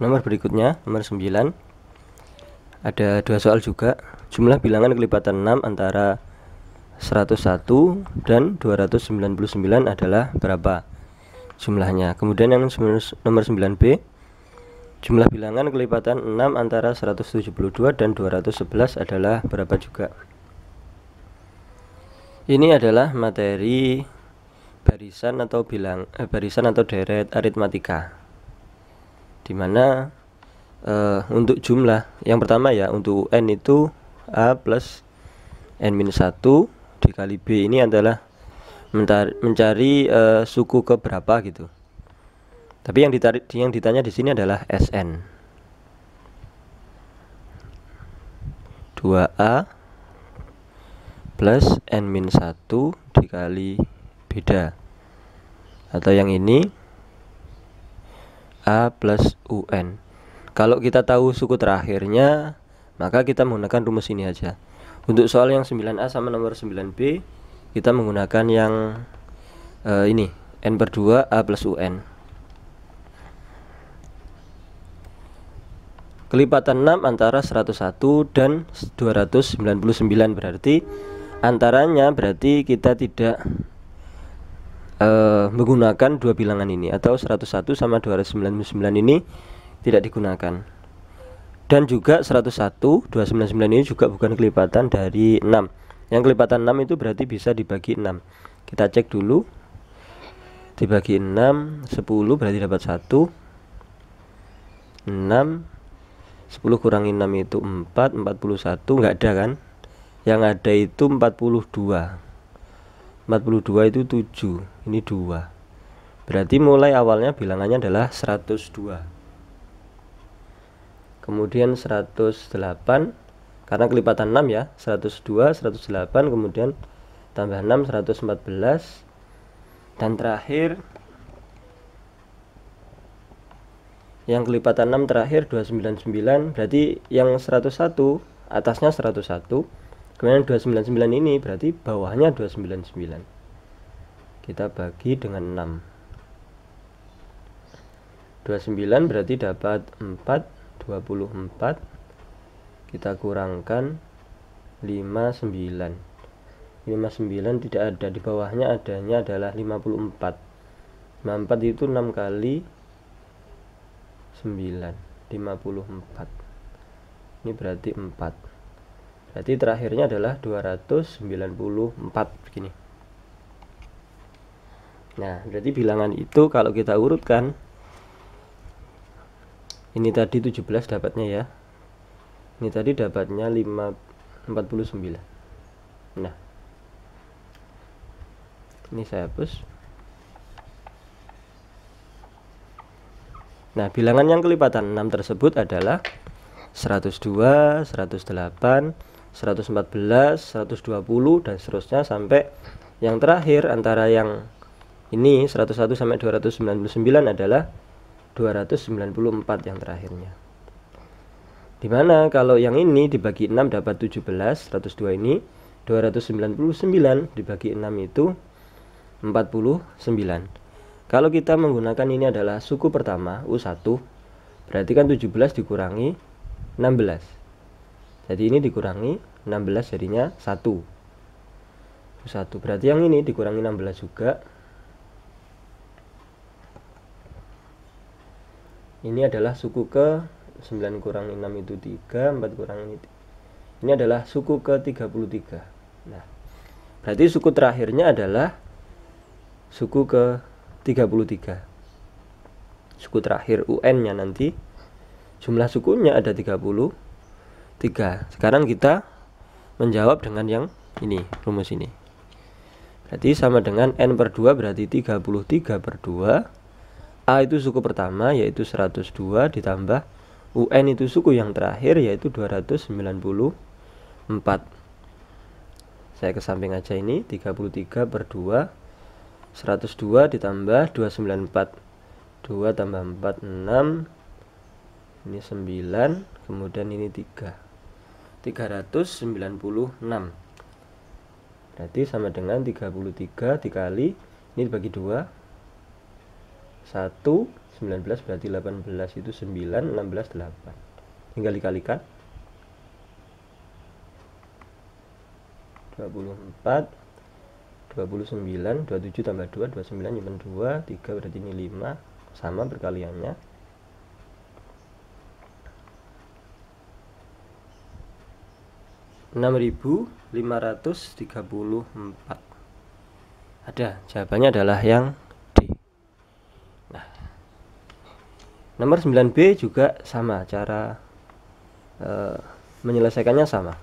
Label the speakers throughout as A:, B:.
A: nomor berikutnya, nomor 9. Ada dua soal juga. Jumlah bilangan kelipatan 6 antara 101 dan 299 adalah berapa jumlahnya. Kemudian yang nomor 9B, jumlah bilangan kelipatan 6 antara 172 dan 211 adalah berapa juga. Ini adalah materi barisan atau deret aritmatika, dimana untuk jumlah yang pertama ya, untuk n itu a plus n-1 dikali b, ini adalah mencari suku ke berapa gitu. Tapi yang ditanya di sini adalah Sn. 2a plus n-1 dikali beda, atau yang ini a plus un. Kalau kita tahu suku terakhirnya, maka kita menggunakan rumus ini aja. Untuk soal yang 9a sama nomor 9b, kita menggunakan yang ini, n/2 a plus un. Kelipatan 6 antara 101 dan 299, berarti antaranya berarti kita tidak menggunakan dua bilangan ini, atau 101 sama 299 ini tidak digunakan. Dan juga 101, 299 ini juga bukan kelipatan dari 6. Yang kelipatan 6 itu berarti bisa dibagi 6. Kita cek dulu. Dibagi 6, 10 berarti dapat 1. 6, 10 kurangi 6 itu 4, 41 nggak ada kan? Yang ada itu 42. 42 itu 7, ini 2. Berarti mulai awalnya bilangannya adalah 102. Kemudian 108, karena kelipatan 6 ya, 102, 108, kemudian tambah 6, 114. Dan terakhir yang kelipatan 6 terakhir 299, berarti yang 101 atasnya 101, kemudian 299 ini berarti bawahnya 299. Kita bagi dengan 6. 29 berarti dapat 4, 24. Kita kurangkan 59. 59 tidak ada, di bawahnya adanya adalah 54. 54 itu 6 kali 9, 54. Ini berarti 4. Berarti terakhirnya adalah 294 begini. Nah, berarti bilangan itu kalau kita urutkan, ini tadi 17 dapatnya ya. Ini tadi dapatnya 49. Nah, ini saya hapus. Nah, bilangan yang kelipatan 6 tersebut adalah 102, 108, 114, 120 dan seterusnya sampai yang terakhir antara yang ini 101 sampai 299 adalah 294 yang terakhirnya. Dimana kalau yang ini dibagi 6 dapat 17, 102 ini 299 dibagi 6 itu 49. Kalau kita menggunakan ini adalah suku pertama U1, berarti kan 17 dikurangi 16. Jadi ini dikurangi 16 jadinya 1. U1 berarti yang ini dikurangi 16 juga. Ini adalah suku ke 9 kurangi 6 itu 3, 4 kurangi ini adalah suku ke 33. Nah, berarti suku terakhirnya adalah suku ke 33. Suku terakhir UN nya nanti jumlah sukunya ada 33. Sekarang kita menjawab dengan yang ini, rumus ini. Berarti sama dengan n/2 berarti 33/2. A itu suku pertama yaitu 102 ditambah UN itu suku yang terakhir yaitu 294. Saya ke samping aja ini, 33/2. 102 ditambah 294. 2 tambah 4 6. Ini 9, kemudian ini 3. 396. Berarti sama dengan 33 dikali ini dibagi 2. 1 19 berarti 18 itu 9, 16 8. Tinggal dikalikan. 24 29, 27 tambah 2, 29 nyimpen 2, 3 berarti ini 5, sama perkaliannya. Rp6.534. Ada, jawabannya adalah yang D. Nah, nomor 9B juga sama, cara menyelesaikannya sama.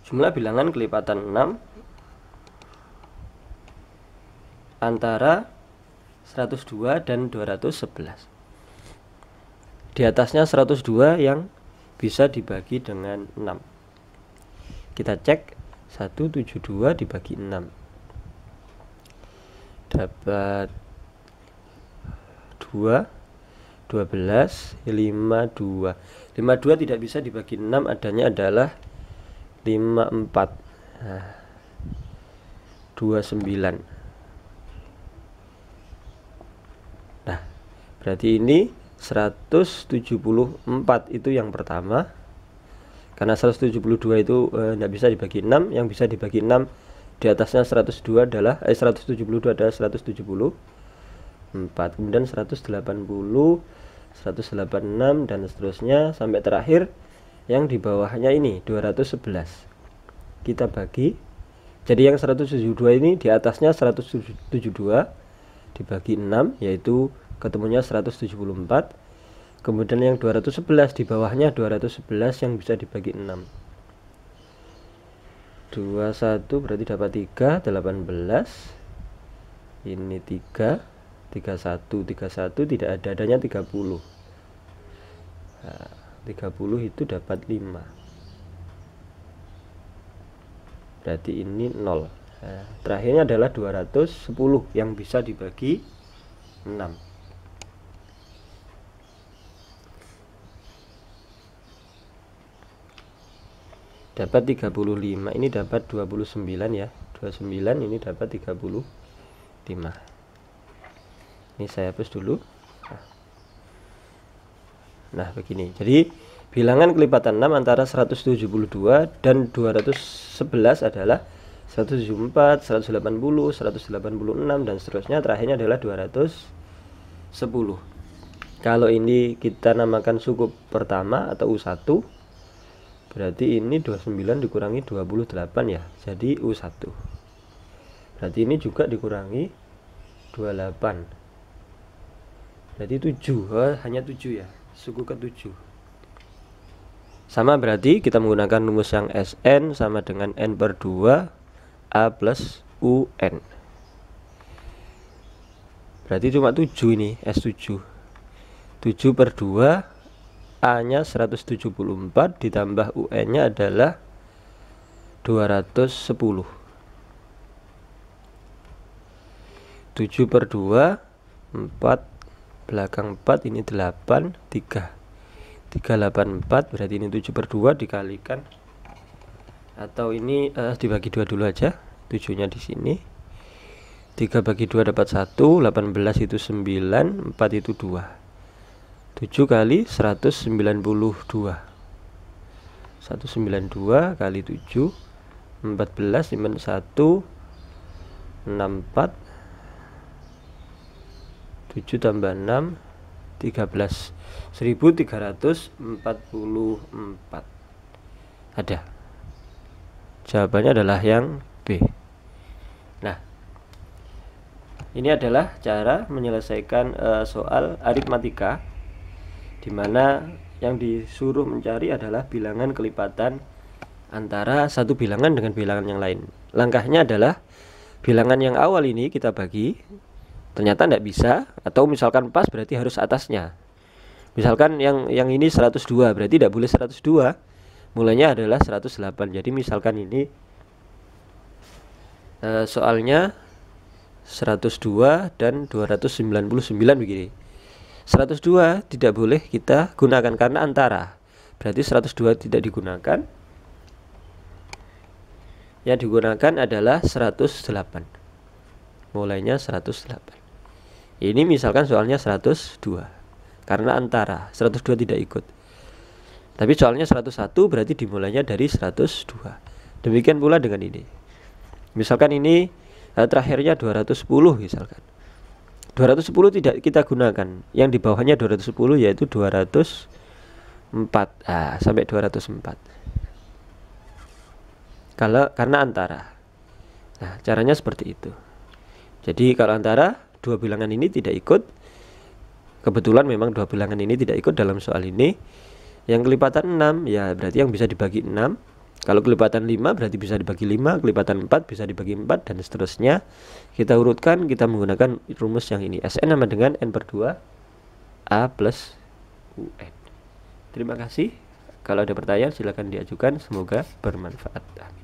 A: Jumlah bilangan kelipatan 6 antara 102 dan 211. Di atasnya 102 yang bisa dibagi dengan 6. Kita cek 172 dibagi 6. Dapat 2, 12, 52. 52 tidak bisa dibagi 6, adanya adalah 54. Nah, 29. Nah, berarti ini 174 itu yang pertama. Karena 172 itu tidak bisa dibagi 6, yang bisa dibagi 6 di atasnya 102 adalah 172 adalah 174. Kemudian 180, 186 dan seterusnya sampai terakhir yang di bawahnya ini 211. Kita bagi. Jadi yang 172 ini di atasnya 172 dibagi 6 yaitu ketemunya 174. Kemudian yang 211 di bawahnya 211 yang bisa dibagi 6. 21 berarti dapat 3, 18. Ini 3, 31, 31 tidak ada, adanya 30. Nah, 30 itu dapat 5. Berarti ini 0. Nah, terakhirnya adalah 210 yang bisa dibagi 6. Dapat 35. Ini dapat 29 ya. 29 ini dapat 35. Ini saya hapus dulu. Nah, begini. Jadi bilangan kelipatan 6 antara 172 dan 211 adalah 174, 180, 186 dan seterusnya. Terakhirnya adalah 210. Kalau ini kita namakan suku pertama atau U1, berarti ini 29 dikurangi 28 ya. Jadi U1. Berarti ini juga dikurangi 28. Berarti 7. Hanya 7 ya. Suku ke-7. Sama berarti kita menggunakan rumus yang Sn sama dengan N per 2 A plus UN. Berarti cuma 7 ini S7. 7 per 2 A nya 174 ditambah UN nya adalah 210. 7 per 2 4 belakang 4 ini 8 3 384 berarti ini 7 per 2 dikalikan atau ini dibagi 2 dulu aja, 7 nya di sini. 3 bagi 2 dapat 1, 18 itu 9, 4 itu 2. 7 kali 192. 192 kali 7 14 simpan 1 64 7 tambah 6 13 1344. Ada. Jawabannya adalah yang B. Nah, ini adalah cara menyelesaikan soal aritmatika di mana yang disuruh mencari adalah bilangan kelipatan antara satu bilangan dengan bilangan yang lain. Langkahnya adalah bilangan yang awal ini kita bagi, ternyata tidak bisa, atau misalkan pas berarti harus atasnya. Misalkan yang ini 102 berarti tidak boleh 102, mulainya adalah 108. Jadi misalkan ini soalnya 102 dan 299 begini. 102 tidak boleh kita gunakan karena antara. Berarti 102 tidak digunakan. Yang digunakan adalah 108. Mulainya 108. Ini misalkan soalnya 102, karena antara 102 tidak ikut. Tapi soalnya 101 berarti dimulainya dari 102. Demikian pula dengan ini. Misalkan ini terakhirnya 210 misalkan. 210 tidak kita gunakan. Yang di bawahnya 210 yaitu 204. Sampai 204. Karena antara. Nah, caranya seperti itu. Jadi kalau antara dua bilangan ini tidak ikut, kebetulan memang dua bilangan ini tidak ikut dalam soal ini. Yang kelipatan 6 ya berarti yang bisa dibagi 6. Kalau kelipatan 5 berarti bisa dibagi 5, kelipatan 4 bisa dibagi 4, dan seterusnya. Kita urutkan, kita menggunakan rumus yang ini. Sn sama dengan n per 2 A plus UN. Terima kasih. Kalau ada pertanyaan silakan diajukan. Semoga bermanfaat. Amin.